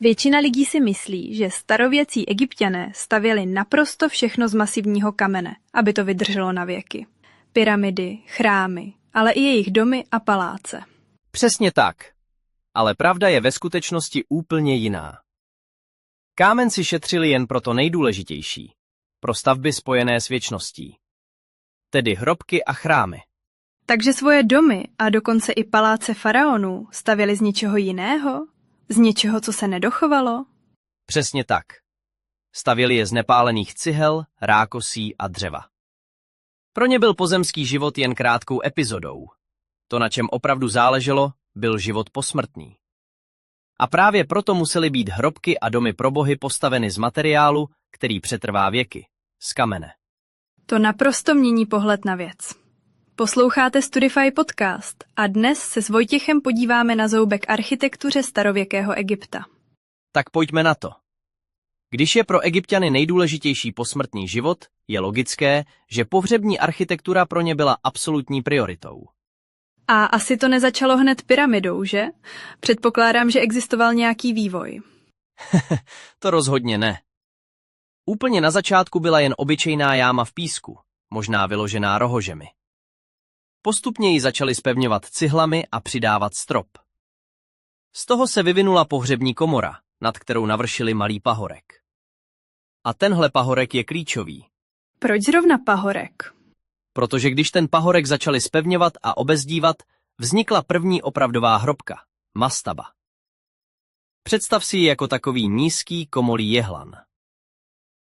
Většina lidí si myslí, že starověcí Egypťané stavěli naprosto všechno z masivního kamene, aby to vydrželo na věky. Pyramidy, chrámy, ale i jejich domy a paláce. Přesně tak. Ale pravda je ve skutečnosti úplně jiná. Kámen si šetřili jen pro to nejdůležitější, pro stavby spojené s věčností. Tedy hrobky a chrámy. Takže svoje domy a dokonce i paláce faraonů stavěli z něčeho jiného? Z něčeho, co se nedochovalo? Přesně tak. Stavěli je z nepálených cihel, rákosí a dřeva. Pro ně byl pozemský život jen krátkou epizodou. To, na čem opravdu záleželo, byl život posmrtný. A právě proto musely být hrobky a domy pro bohy postaveny z materiálu, který přetrvá věky, z kamene. To naprosto mění pohled na věc. Posloucháte Studify podcast a dnes se s Vojtěchem podíváme na zoubek architektuře starověkého Egypta. Tak pojďme na to. Když je pro Egypťany nejdůležitější posmrtný život, je logické, že pohřební architektura pro ně byla absolutní prioritou. A asi to nezačalo hned pyramidou, že? Předpokládám, že existoval nějaký vývoj. To rozhodně ne. Úplně na začátku byla jen obyčejná jáma v písku, možná vyložená rohožemi. Postupně ji začali zpevňovat cihlami a přidávat strop. Z toho se vyvinula pohřební komora, nad kterou navršili malý pahorek. A tenhle pahorek je klíčový. Proč zrovna pahorek? Protože když ten pahorek začali zpevňovat a obezdívat, vznikla první opravdová hrobka, mastaba. Představ si ji jako takový nízký komolý jehlan.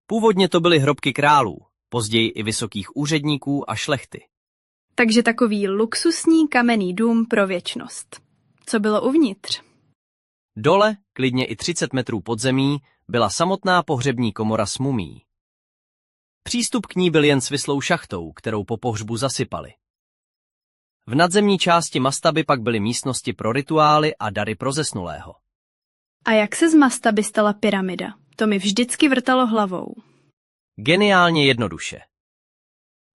Původně to byly hrobky králů, později i vysokých úředníků a šlechty. Takže takový luxusní kamenný dům pro věčnost. Co bylo uvnitř? Dole, klidně i 30 metrů pod zemí, byla samotná pohřební komora s mumí. Přístup k ní byl jen svislou šachtou, kterou po pohřbu zasypali. V nadzemní části mastaby pak byly místnosti pro rituály a dary pro zesnulého. A jak se z mastaby stala pyramida? To mi vždycky vrtalo hlavou. Geniálně jednoduše.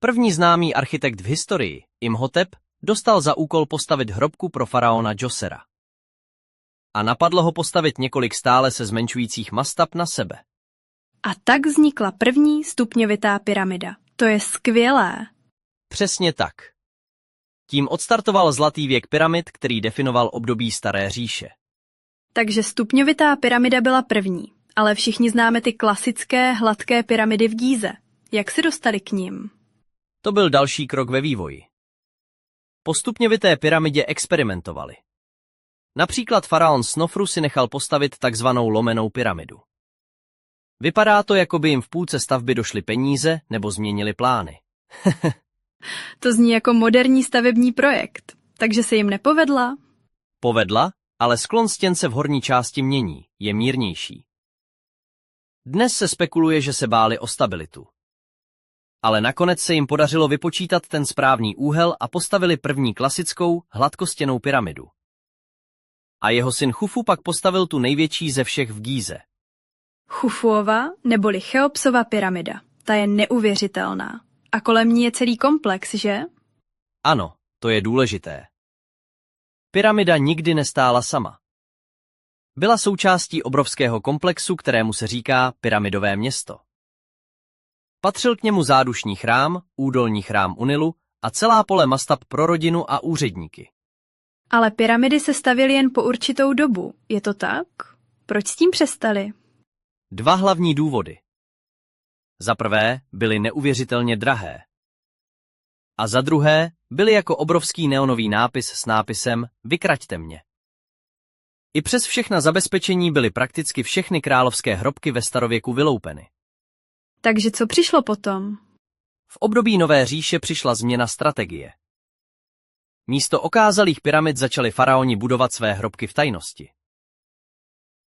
První známý architekt v historii, Imhotep, dostal za úkol postavit hrobku pro faraona Džosera. A napadlo ho postavit několik stále se zmenšujících mastab na sebe. A tak vznikla první stupňovitá pyramida. To je skvělé. Přesně tak. Tím odstartoval zlatý věk pyramid, který definoval období Staré říše. Takže stupňovitá pyramida byla první, ale všichni známe ty klasické hladké pyramidy v Gíze. Jak se dostali k nim? To byl další krok ve vývoji. Po stupňovité pyramidě experimentovali. Například faraon Snofru si nechal postavit takzvanou lomenou pyramidu. Vypadá to, jako by jim v půlce stavby došly peníze nebo změnili plány. To zní jako moderní stavební projekt, takže se jim nepovedla? Povedla, ale sklon stěn se v horní části mění, je mírnější. Dnes se spekuluje, že se báli o stabilitu. Ale nakonec se jim podařilo vypočítat ten správný úhel a postavili první klasickou, hladkostěnou pyramidu. A jeho syn Chufu pak postavil tu největší ze všech v Gíze. Chufuova neboli Cheopsova pyramida. Ta je neuvěřitelná. A kolem ní je celý komplex, že? Ano, to je důležité. Pyramida nikdy nestála sama. Byla součástí obrovského komplexu, kterému se říká pyramidové město. Patřil k němu zádušní chrám, údolní chrám u Nilu a celá pole mastab pro rodinu a úředníky. Ale pyramidy se stavěly jen po určitou dobu, je to tak? Proč s tím přestali? Dva hlavní důvody. Za prvé, byly neuvěřitelně drahé. A za druhé, byly jako obrovský neonový nápis s nápisem Vykraťte mě. I přes všechna zabezpečení byly prakticky všechny královské hrobky ve starověku vyloupeny. Takže co přišlo potom? V období Nové říše přišla změna strategie. Místo okázalých pyramid začali faraoni budovat své hrobky v tajnosti.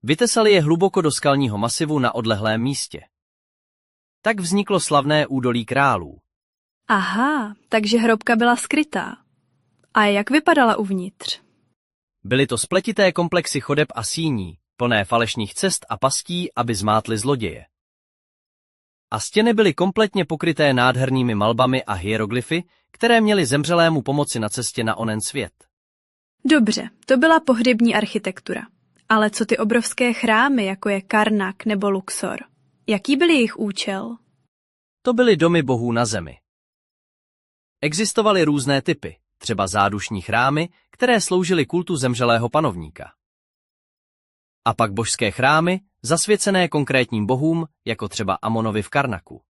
Vytesali je hluboko do skalního masivu na odlehlém místě. Tak vzniklo slavné údolí králů. Aha, takže hrobka byla skrytá. A jak vypadala uvnitř? Byly to spletité komplexy chodeb a síní, plné falešných cest a pastí, aby zmátly zloděje. A stěny byly kompletně pokryté nádhernými malbami a hieroglyfy, které měly zemřelému pomoci na cestě na onen svět. Dobře, to byla pohřební architektura. Ale co ty obrovské chrámy, jako je Karnak nebo Luxor? Jaký byl jejich účel? To byly domy bohů na zemi. Existovaly různé typy, třeba zádušní chrámy, které sloužily kultu zemřelého panovníka. A pak božské chrámy, zasvěcené konkrétním bohům, jako třeba Amonovi v Karnaku.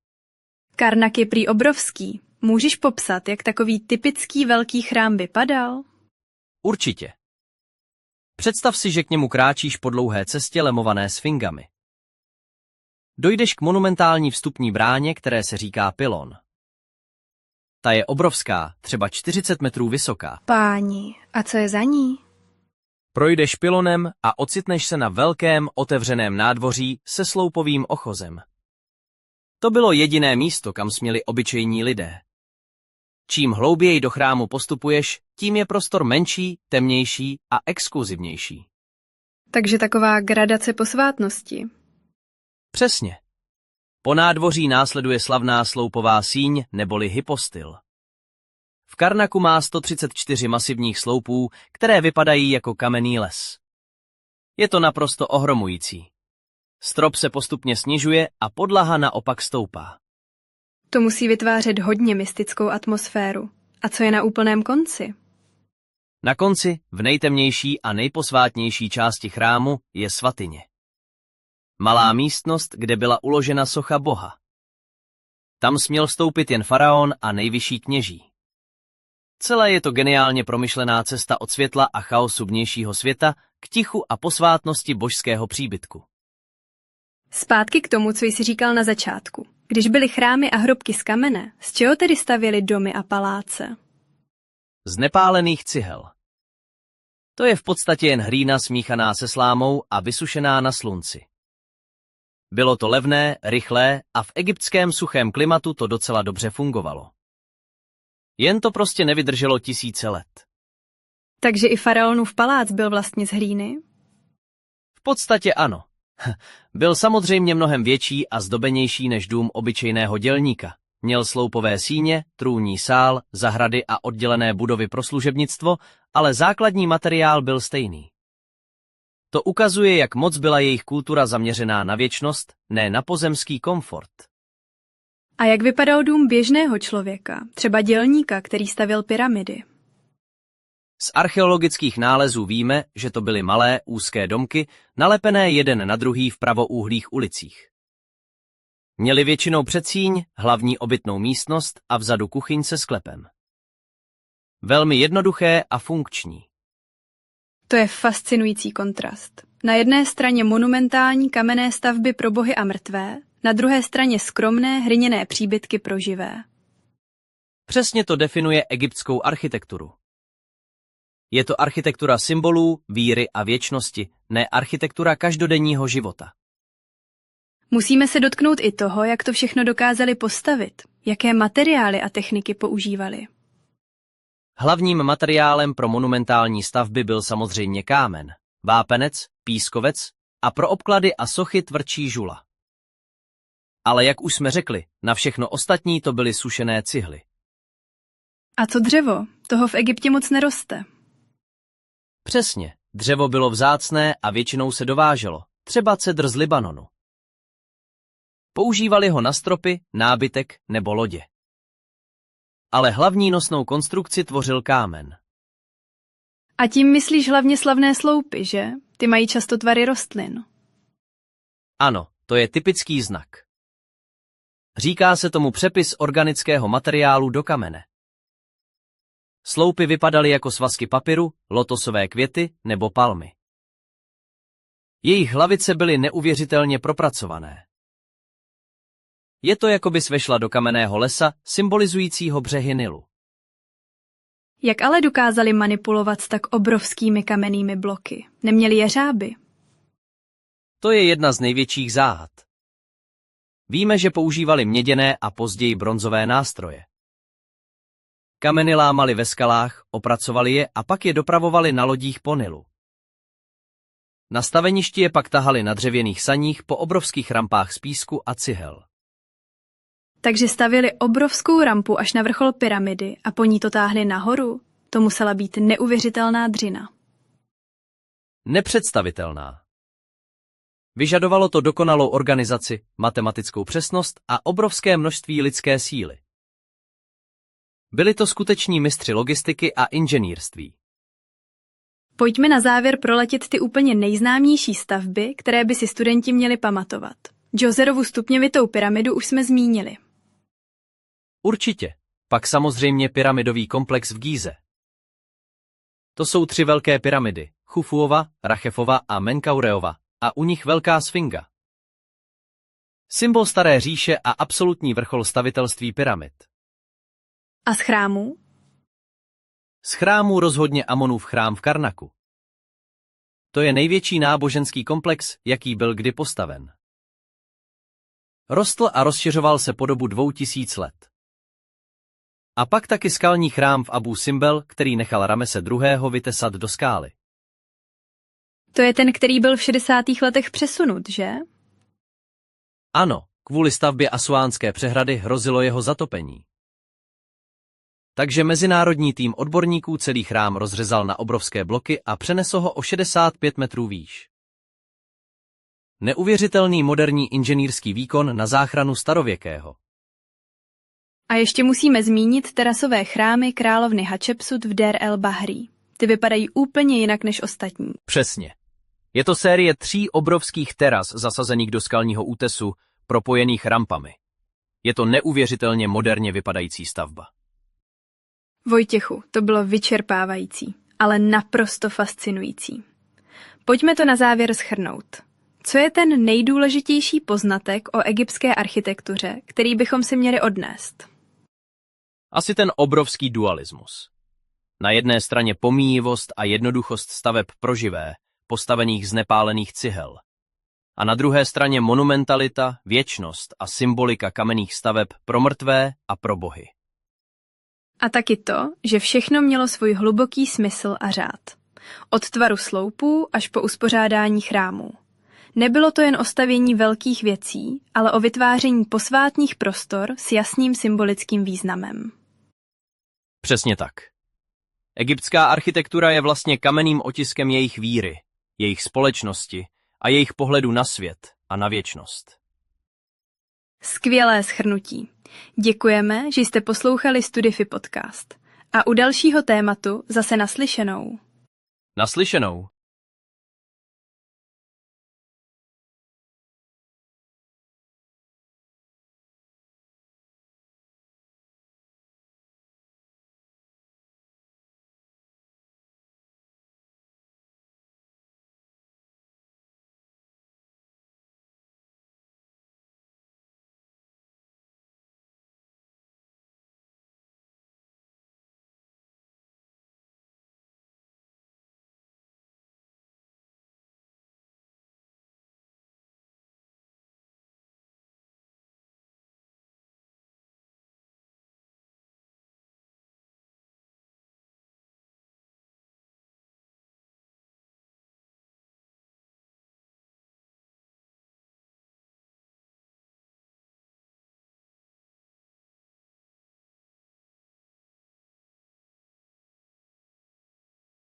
Karnak je prý obrovský. Můžeš popsat, jak takový typický velký chrám vypadal? Určitě. Představ si, že k němu kráčíš po dlouhé cestě lemované sfingami. Dojdeš k monumentální vstupní bráně, které se říká pylon. Ta je obrovská, třeba 40 metrů vysoká. Páni, a co je za ní? Projdeš pylonem a ocitneš se na velkém, otevřeném nádvoří se sloupovým ochozem. To bylo jediné místo, kam směli obyčejní lidé. Čím hlouběji do chrámu postupuješ, tím je prostor menší, temnější a exkluzivnější. Takže taková gradace posvátnosti. Přesně. Po nádvoří následuje slavná sloupová síň neboli hypostyl. V Karnaku má 134 masivních sloupů, které vypadají jako kamenný les. Je to naprosto ohromující. Strop se postupně snižuje a podlaha naopak stoupá. To musí vytvářet hodně mystickou atmosféru. A co je na úplném konci? Na konci, v nejtemnější a nejposvátnější části chrámu, je svatyně. Malá místnost, kde byla uložena socha boha. Tam směl vstoupit jen faraon a nejvyšší kněží. Celé je to geniálně promyšlená cesta od světla a chaosu vnějšího světa k tichu a posvátnosti božského příbytku. Zpátky k tomu, co jsi říkal na začátku. Když byly chrámy a hrobky z kamene, z čeho tedy stavěli domy a paláce? Z nepálených cihel. To je v podstatě jen hlína smíchaná se slámou a vysušená na slunci. Bylo to levné, rychlé a v egyptském suchém klimatu to docela dobře fungovalo. Jen to prostě nevydrželo tisíce let. Takže i faraonův palác byl vlastně z hlíny? V podstatě ano. Byl samozřejmě mnohem větší a zdobenější než dům obyčejného dělníka. Měl sloupové síně, trůní sál, zahrady a oddělené budovy pro služebnictvo, ale základní materiál byl stejný. To ukazuje, jak moc byla jejich kultura zaměřená na věčnost, ne na pozemský komfort. A jak vypadal dům běžného člověka, třeba dělníka, který stavěl pyramidy? Z archeologických nálezů víme, že to byly malé, úzké domky, nalepené jeden na druhý v pravoúhlých ulicích. Měli většinou předsíň, hlavní obytnou místnost a vzadu kuchyň se sklepem. Velmi jednoduché a funkční. To je fascinující kontrast. Na jedné straně monumentální kamenné stavby pro bohy a mrtvé, na druhé straně skromné hliněné příbytky pro živé. Přesně to definuje egyptskou architekturu. Je to architektura symbolů, víry a věčnosti, ne architektura každodenního života. Musíme se dotknout i toho, jak to všechno dokázali postavit, jaké materiály a techniky používali. Hlavním materiálem pro monumentální stavby byl samozřejmě kámen, vápenec, pískovec a pro obklady a sochy tvrdší žula. Ale jak už jsme řekli, na všechno ostatní to byly sušené cihly. A co dřevo? Toho v Egyptě moc neroste. Přesně, dřevo bylo vzácné a většinou se dováželo, třeba cedr z Libanonu. Používali ho na stropy, nábytek nebo lodě. Ale hlavní nosnou konstrukci tvořil kámen. A tím myslíš hlavně slavné sloupy, že? Ty mají často tvary rostlin. Ano, to je typický znak. Říká se tomu přepis organického materiálu do kamene. Sloupy vypadaly jako svazky papyru, lotosové květy nebo palmy. Jejich hlavice byly neuvěřitelně propracované. Je to, jako bys vešla do kamenného lesa, symbolizujícího břehy Nilu. Jak ale dokázali manipulovat s tak obrovskými kamennými bloky? Neměli jeřáby? To je jedna z největších záhad. Víme, že používali měděné a později bronzové nástroje. Kameny lámali ve skalách, opracovali je a pak je dopravovali na lodích po Nilu. Na staveništi je pak tahali na dřevěných saních po obrovských rampách z písku a cihel. Takže stavěli obrovskou rampu až na vrchol pyramidy a po ní to táhli nahoru? To musela být neuvěřitelná dřina. nepředstavitelná. Vyžadovalo to dokonalou organizaci, matematickou přesnost a obrovské množství lidské síly. Byli to skuteční mistři logistiky a inženýrství. Pojďme na závěr proletět ty úplně nejznámější stavby, které by si studenti měli pamatovat. Djoserovu stupňovitou pyramidu už jsme zmínili. Určitě. Pak samozřejmě pyramidový komplex v Gíze. To jsou 3 velké pyramidy, Chufuova, Rachefova a Menkaureova, a u nich velká sfinga. Symbol staré říše a absolutní vrchol stavitelství pyramid. A z chrámů? Z chrámů rozhodně Amonův chrám v Karnaku. To je největší náboženský komplex, jaký byl kdy postaven. Rostl a rozšiřoval se po dobu 2000 let. A pak taky skalní chrám v Abu Simbel, který nechal Ramese II. Vytesat do skály. To je ten, který byl v 60. letech přesunut, že? Ano, kvůli stavbě Asuánské přehrady hrozilo jeho zatopení. Takže mezinárodní tým odborníků celý chrám rozřezal na obrovské bloky a přenesl ho o 65 metrů výš. Neuvěřitelný moderní inženýrský výkon na záchranu starověkého. A ještě musíme zmínit terasové chrámy královny Hatšepsut v Der el Bahri. Ty vypadají úplně jinak než ostatní. Přesně. Je to série 3 obrovských teras zasazených do skalního útesu, propojených rampami. Je to neuvěřitelně moderně vypadající stavba. Vojtěchu, to bylo vyčerpávající, ale naprosto fascinující. Pojďme to na závěr shrnout. Co je ten nejdůležitější poznatek o egyptské architektuře, který bychom si měli odnést? Asi ten obrovský dualismus. Na jedné straně pomíjivost a jednoduchost staveb pro živé, postavených z nepálených cihel. A na druhé straně monumentalita, věčnost a symbolika kamenných staveb pro mrtvé a pro bohy. A taky to, že všechno mělo svůj hluboký smysl a řád. Od tvaru sloupů až po uspořádání chrámů. Nebylo to jen o stavění velkých věcí, ale o vytváření posvátných prostor s jasným symbolickým významem. Přesně tak. Egyptská architektura je vlastně kamenným otiskem jejich víry, jejich společnosti a jejich pohledu na svět a na věčnost. Skvělé shrnutí. Děkujeme, že jste poslouchali Studify podcast. A u dalšího tématu zase naslyšenou. Naslyšenou.